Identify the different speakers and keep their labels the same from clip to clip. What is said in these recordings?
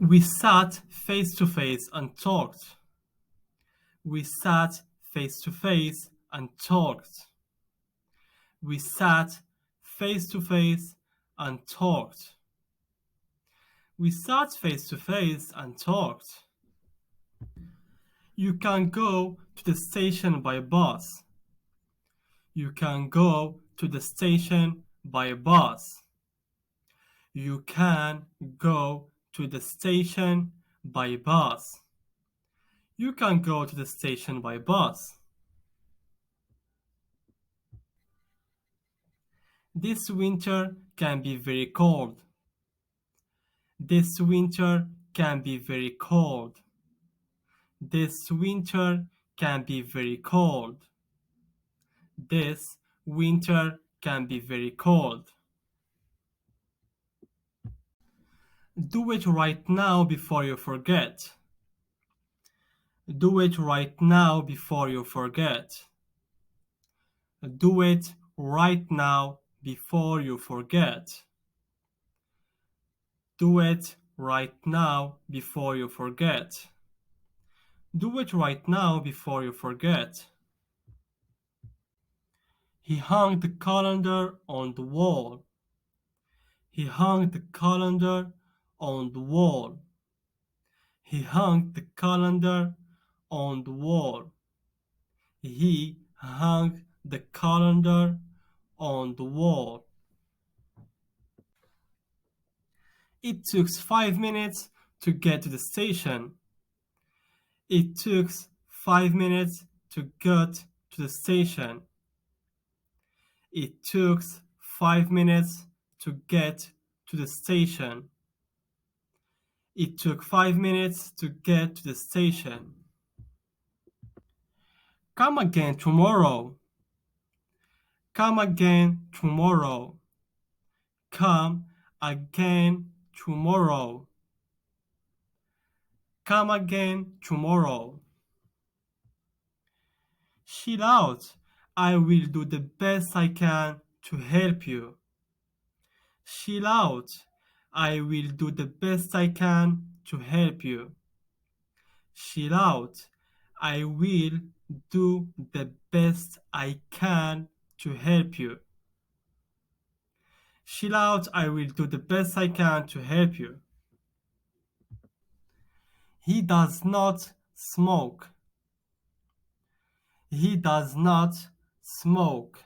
Speaker 1: We sat face to face and talked. We sat face to face and talked. We sat face to face and talked. We sat face to face and talked. You can go to the station by bus. You can go to the station by bus. You can go to the station by bus. You can go to the station by bus. This winter can be very cold. This winter can be very cold. This winter can be very cold. This winter can be very cold. Do it right now before you forget. Do it right now before you forget. Do it right now before you forget. Do it right now before you forget. Do it right now before you forget. He hung the calendar on the wall. He hung the calendar on the wall. He hung the calendar on the wall. He hung the calendar on the wall. It took 5 minutes to get to the station. It took 5 minutes to get to the station. It took 5 minutes to get to the station. It took 5 minutes to get to the station. Come again tomorrow. Come again tomorrow. Come again tomorrow. Come again tomorrow. Chill out. I will do the best I can to help you. Chill out. I will do the best I can to help you. Chill out. I will do the best I can to help you. Chill out. I will do the best I can to help you. He does not smoke. He does not smoke.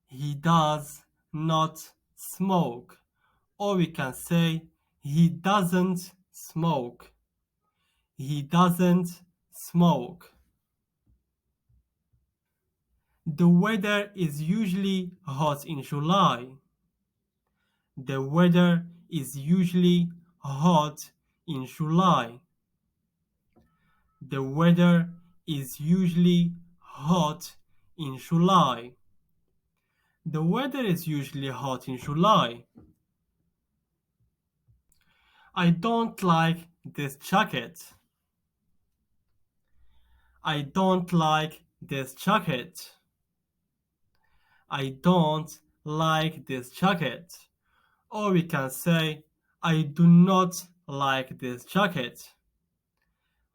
Speaker 1: He does not smoke. Or we can say he doesn't smoke. He doesn't smoke. The weather is usually hot in July. The weather is usually hot in July. The weather is usually hot in July. The weather is usually hot in July. I don't like this jacket. I don't like this jacket. I don't like this jacket. Or we can say, I do not like this jacket.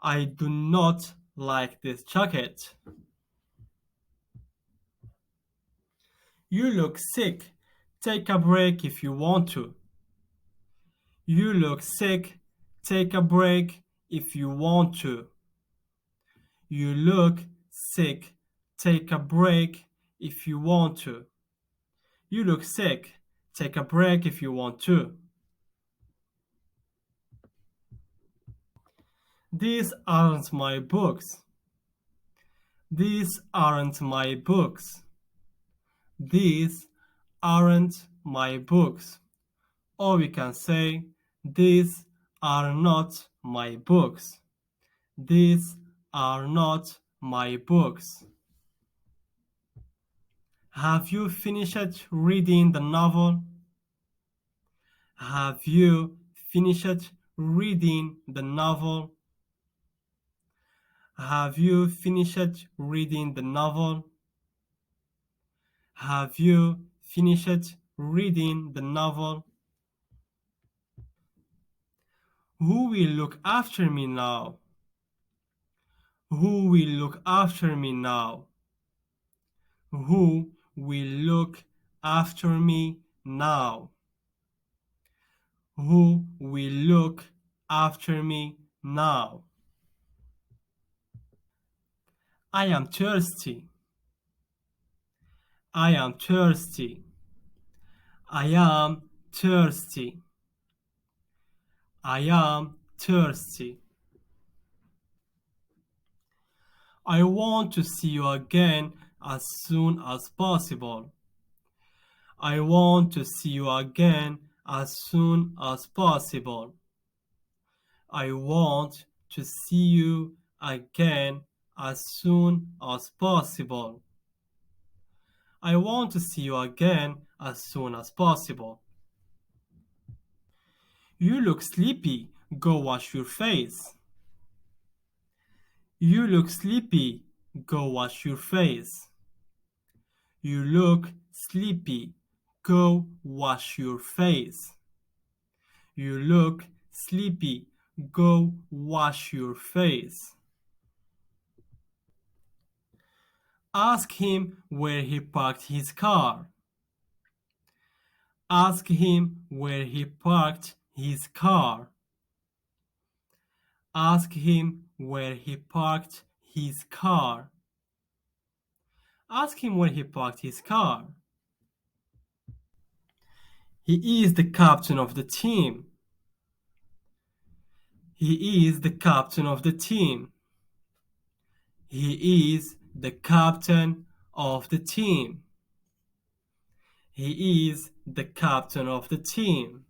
Speaker 1: I do not like this jacket. You look sick. Take a break if you want to. You look sick. Take a break if you want to. You look sick. Take a break if you want to. You look sick. Take a break if you want to. These aren't my books. These aren't my books. These aren't my books. Or we can say, these are not my books. These are not my books. Have you finished reading the novel? Have you finished reading the novel? Have you finished reading the novel? Have you finished reading the novel? Who will look after me now? Who will look after me now? Who will look after me now? Who will look after me now? I am thirsty. I am thirsty. I am thirsty. I am thirsty. I want to see you again as soon as possible. I want to see you again as soon as possible. I want to see you again as soon as possible. I want to see you again as soon as possible. You look sleepy. Go wash your face. You look sleepy. Go wash your face. You look sleepy. Go wash your face. You look sleepy. Go wash your face. Ask him where he parked his car. Ask him where he parked his car. Ask him where he parked his car. Ask him where he parked his car. He is the captain of the team. He is the captain of the team. He is the captain of the team. He is the captain of the team.